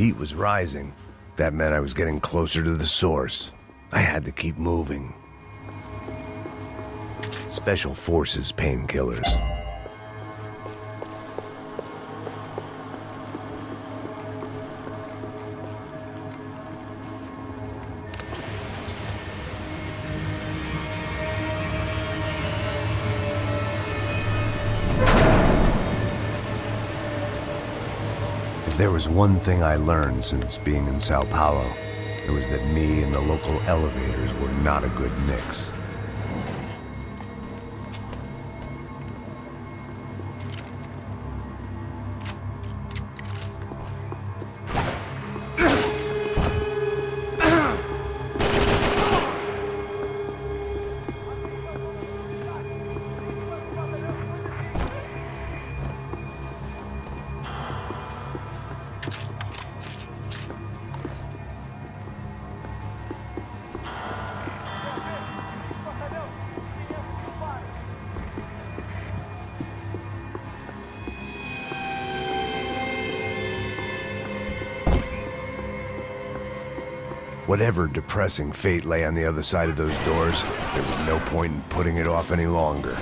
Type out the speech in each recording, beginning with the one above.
heat was rising. That meant I was getting closer to the source. I had to keep moving. Special Forces painkillers. If there was one thing I learned since being in Sao Paulo, it was that me and the local elevators were not a good mix. Whatever depressing fate lay on the other side of those doors, there was no point in putting it off any longer.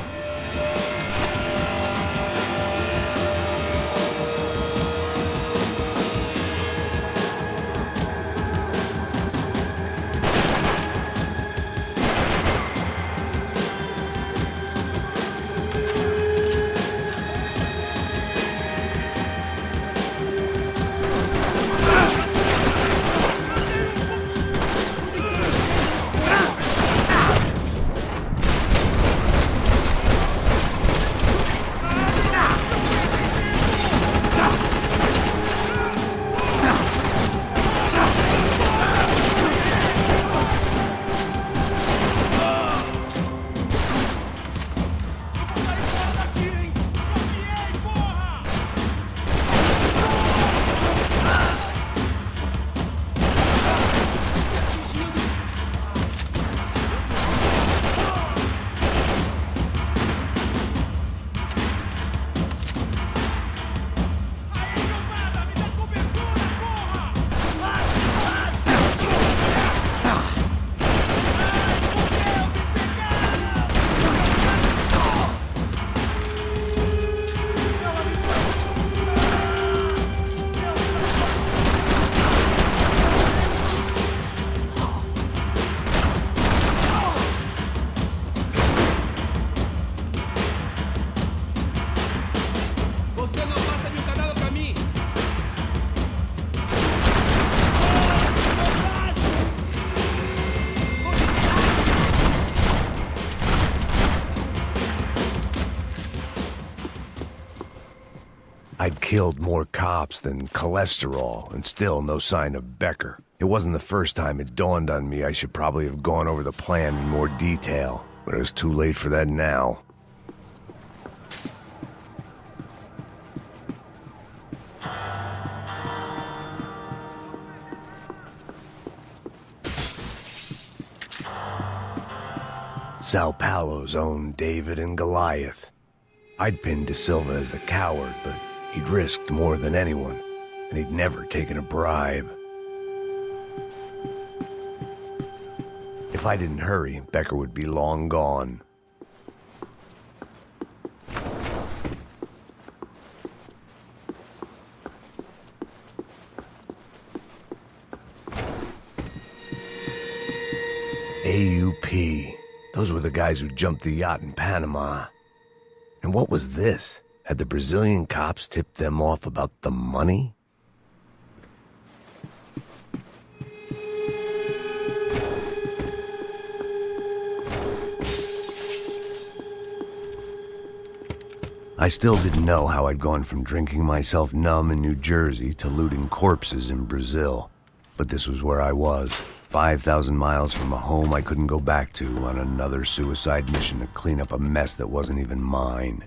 I'd killed more cops than cholesterol, and still no sign of Becker. It wasn't the first time it dawned on me I should probably have gone over the plan in more detail, but it was too late for that now. Sao Paulo's own David and Goliath. I'd pinned De Silva as a coward, but he'd risked more than anyone, and he'd never taken a bribe. If I didn't hurry, Becker would be long gone. AUP. Those were the guys who jumped the yacht in Panama. And what was this? Had the Brazilian cops tipped them off about the money? I still didn't know how I'd gone from drinking myself numb in New Jersey to looting corpses in Brazil. But this was where I was, 5,000 miles from a home I couldn't go back to, on another suicide mission to clean up a mess that wasn't even mine.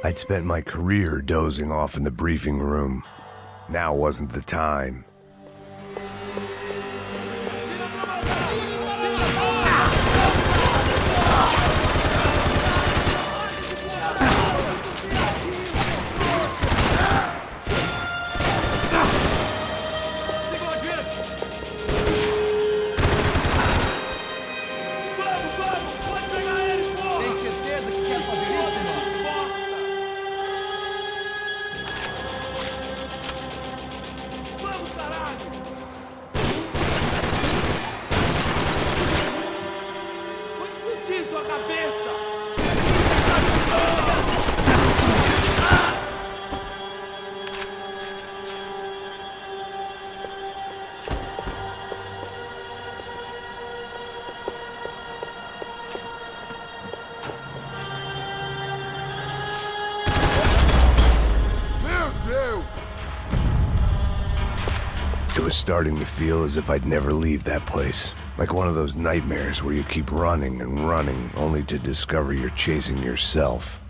I'd spent my career dozing off in the briefing room. Now wasn't the time. was starting to feel as if I'd never leave that place. Like one of those nightmares where you keep running and running, only to discover you're chasing yourself.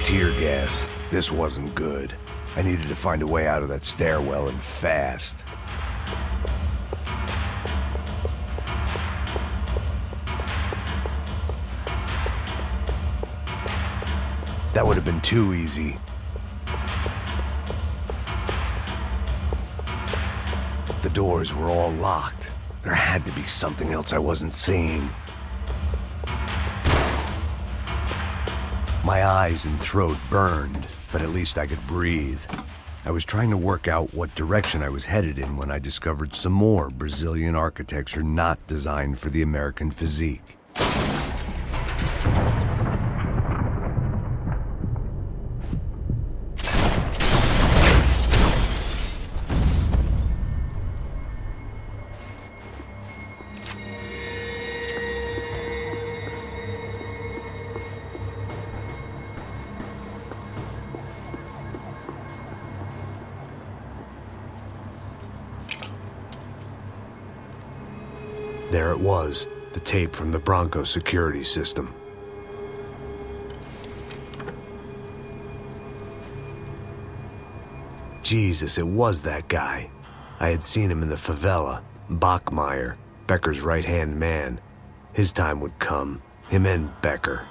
Tear gas. This wasn't good. I needed to find a way out of that stairwell and fast. That would have been too easy. The doors were all locked. There had to be something else I wasn't seeing. My eyes and throat burned, but at least I could breathe. I was trying to work out what direction I was headed in when I discovered some more Brazilian architecture not designed for the American physique. There it was, the tape from the Bronco security system. Jesus, it was that guy. I had seen him in the favela, Bachmeyer, Becker's right-hand man. His time would come, him and Becker.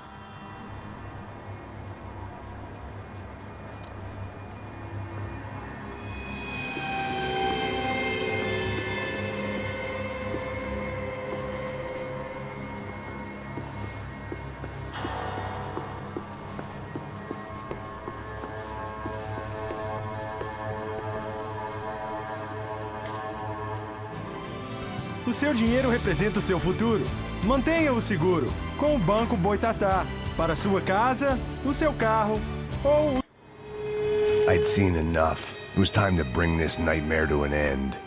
O seu dinheiro representa o seu futuro. Mantenha-o seguro com o Banco Boitatá para sua casa, o seu carro ou... I'd seen enough. It was time to bring this nightmare to an end.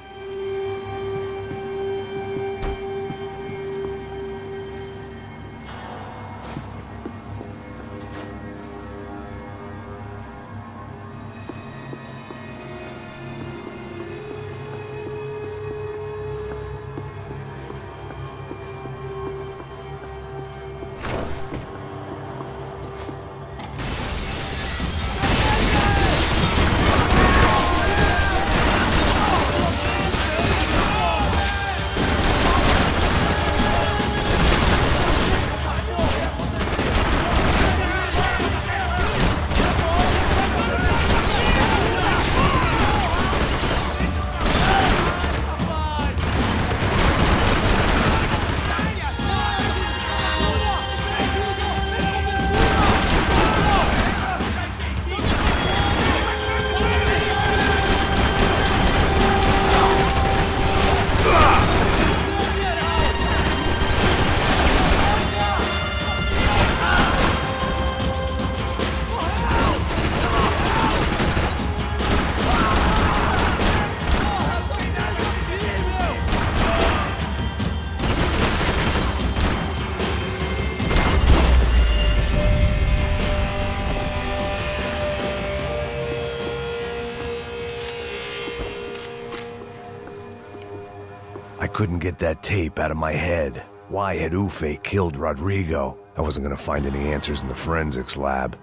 I couldn't get that tape out of my head. Why had Ufe killed Rodrigo? I wasn't gonna find any answers in the forensics lab.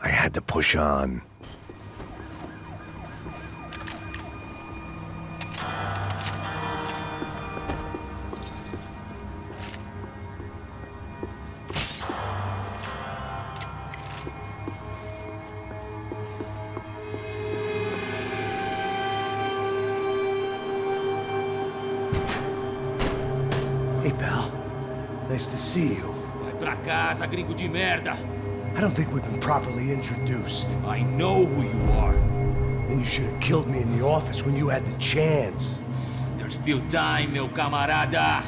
I had to push on. Hey, pal. Nice to see you. Vai pra casa, gringo de merda. I don't think we've been properly introduced. I know who you are. And you should have killed me in the office when you had the chance. There's still time, meu camarada.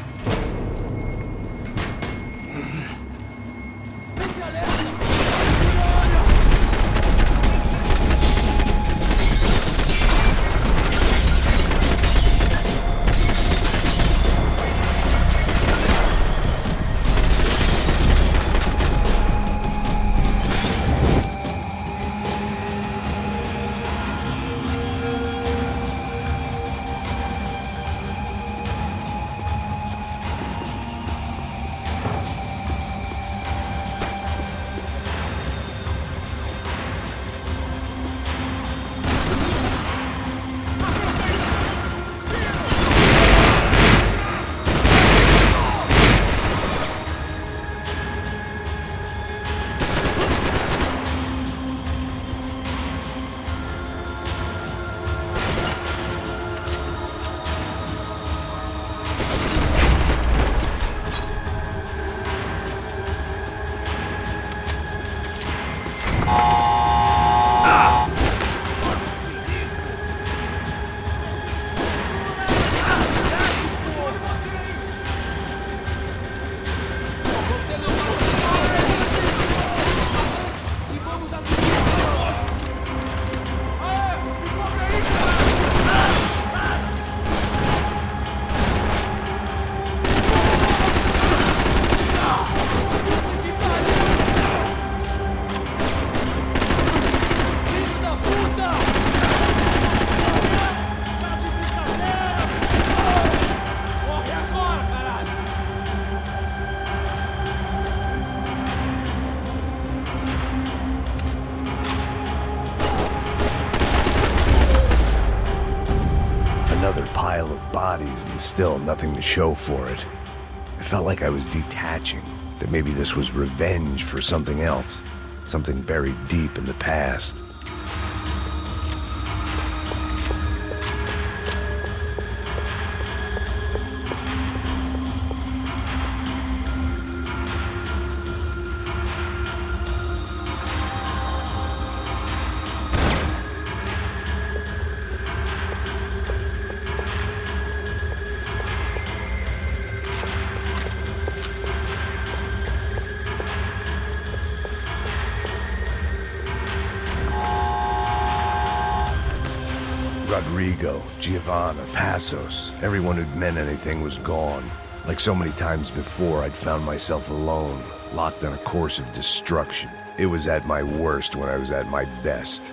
and still nothing to show for it. I felt like I was detaching, that maybe this was revenge for something else, something buried deep in the past. Rodrigo, Giovanna, Passos, everyone who'd meant anything was gone. Like so many times before, I'd found myself alone, locked on a course of destruction. It was at my worst when I was at my best.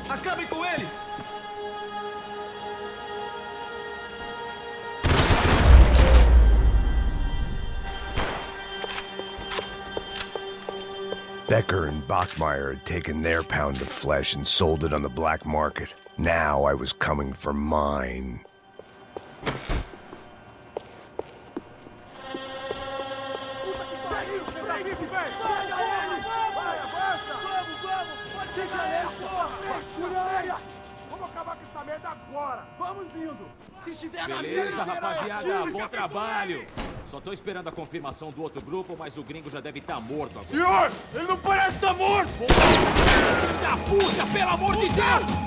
Acabem com ele! Becker and Bachmeyer had taken their pound of flesh and sold it on the black market. Now I was coming for mine. Beleza, rapaziada, bom trabalho. Só tô esperando a confirmação do outro grupo, mas o gringo já deve estar morto agora. Senhor, ele não parece estar morto! Filho da puta, pelo amor de Deus!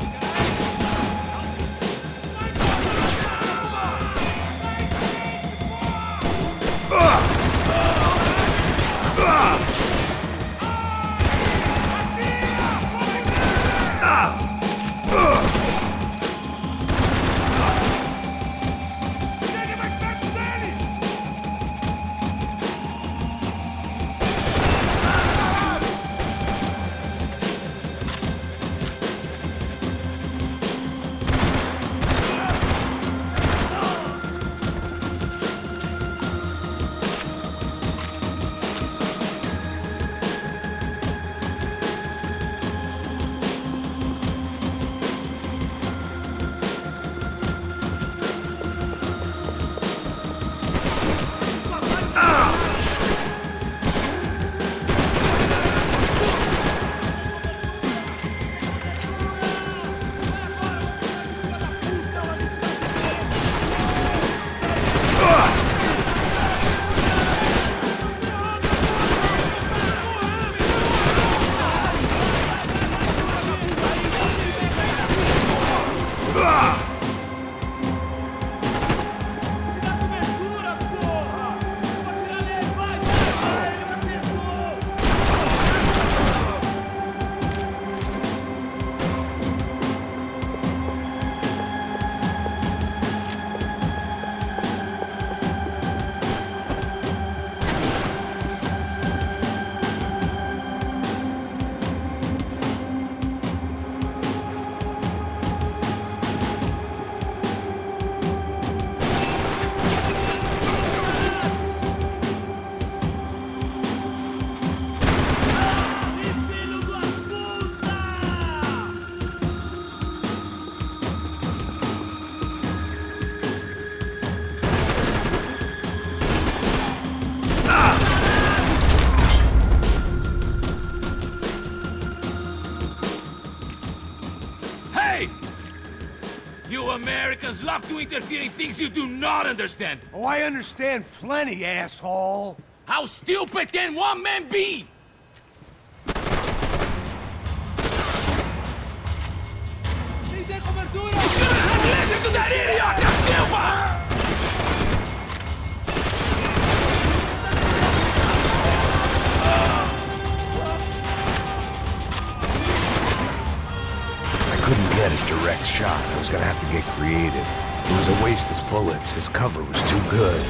Americans love to interfere in things you do not understand. Oh, I understand plenty, asshole. How stupid can one man be? You shouldn't have listened to that idiot, Da Silva! I couldn't get a direct shot. I was gonna have to get creative. It was a waste of bullets. His cover was too good.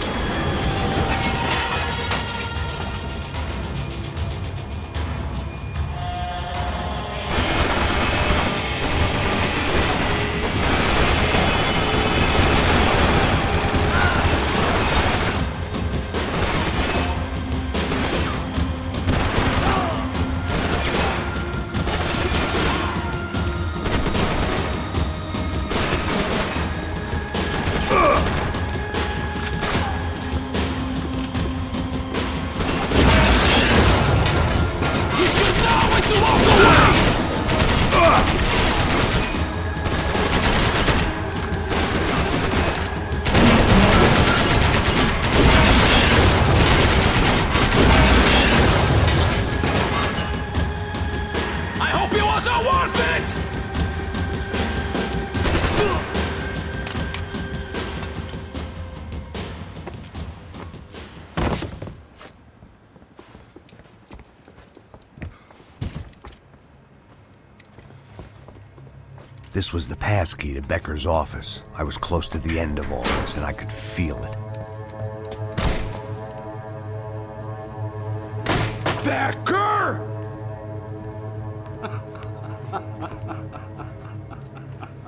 This was the passkey to Becker's office. I was close to the end of all this, and I could feel it. Becker!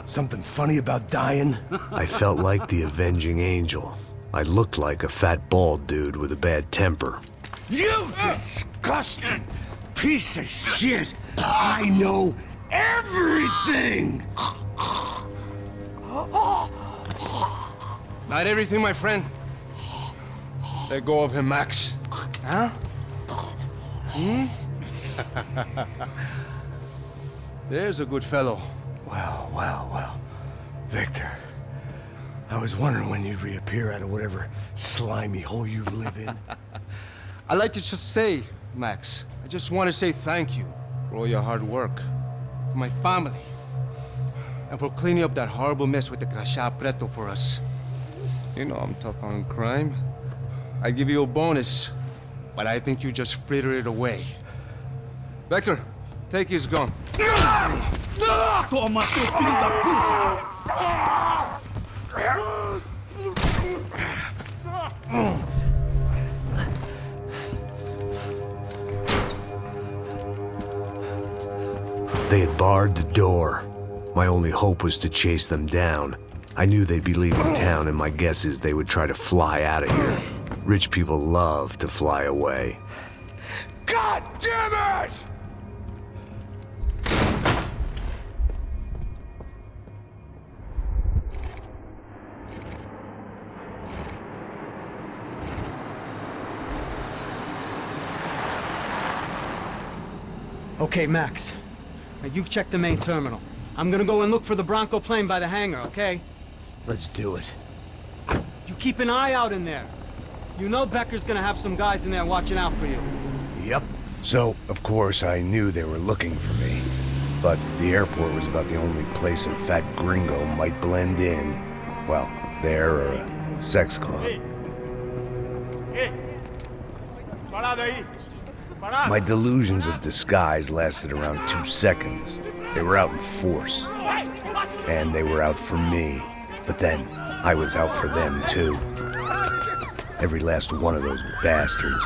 Something funny about dying? I felt like the avenging angel. I looked like a fat bald dude with a bad temper. You disgusting piece of shit! I know everything! Not everything, my friend. Let go of him, Max. Huh? There's a good fellow. Well. Victor, I was wondering when you'd reappear out of whatever slimy hole you live in. I'd like to just say, Max, I just want to say thank you for all your hard work, for my family, and for cleaning up that horrible mess with the Crachá Preto for us. You know I'm tough on crime. I give you a bonus, but I think you just frittered it away. Becker, take his gun. Toma, seu filho da puta! They had barred the door. My only hope was to chase them down. I knew they'd be leaving town, and my guess is they would try to fly out of here. Rich people love to fly away. God damn it! Okay, Max. Now you check the main terminal. I'm gonna go and look for the Bronco plane by the hangar, okay? Let's do it. You keep an eye out in there. You know Becker's gonna have some guys in there watching out for you. Yep. So, of course, I knew they were looking for me. But the airport was about the only place a fat gringo might blend in. Well, there or a sex club. Parado aí! My delusions of disguise lasted around 2 seconds. They were out in force. And they were out for me. But then, I was out for them too. Every last one of those bastards.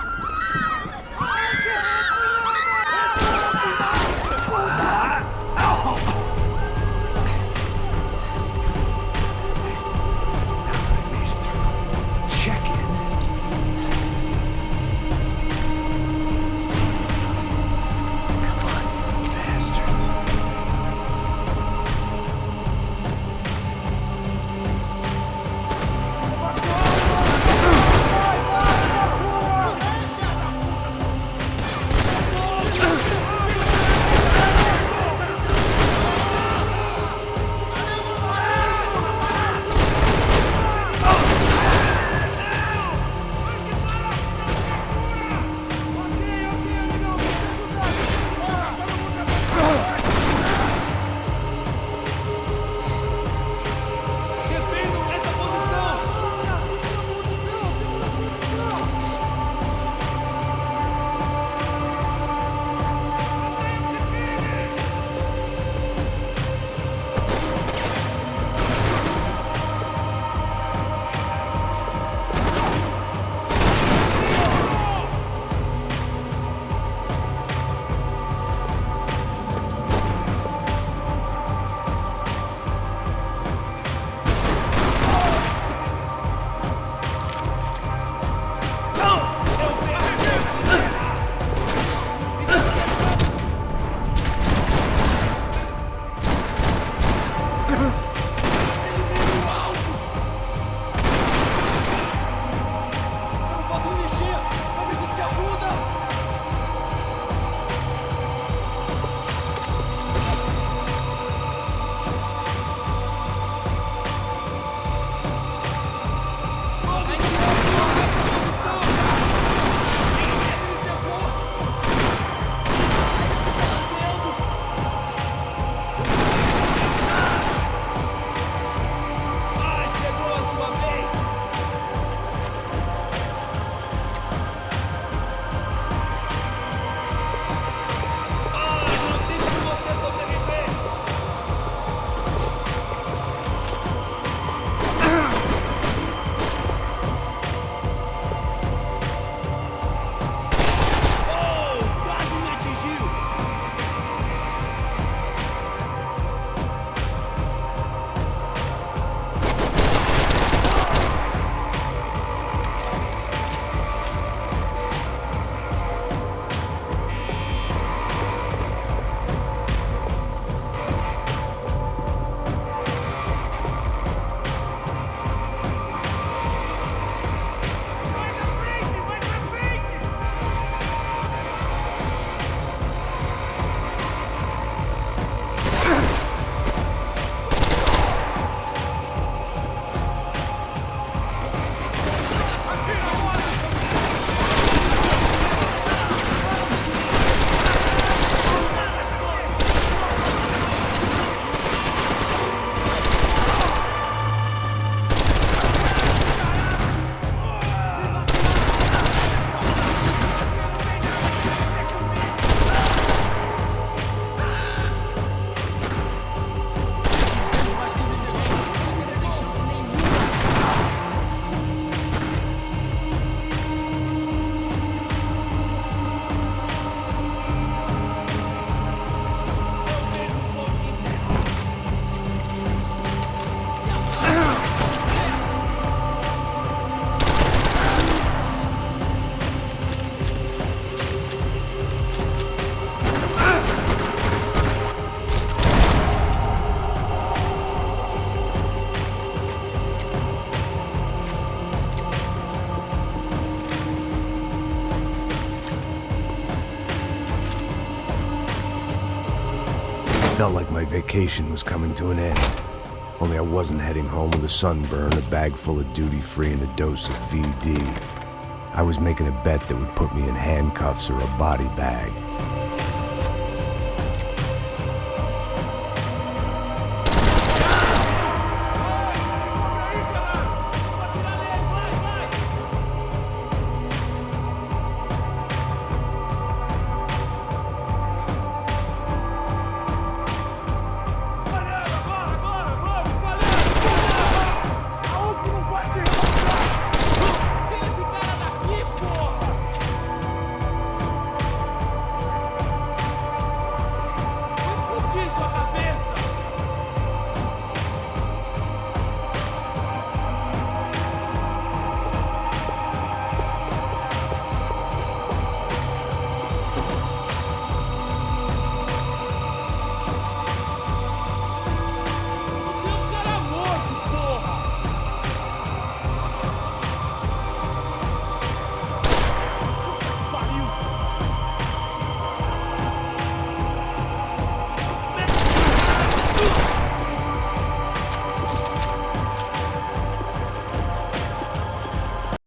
felt like my vacation was coming to an end. Only I wasn't heading home with a sunburn, a bag full of duty-free, and a dose of VD. I was making a bet that would put me in handcuffs or a body bag.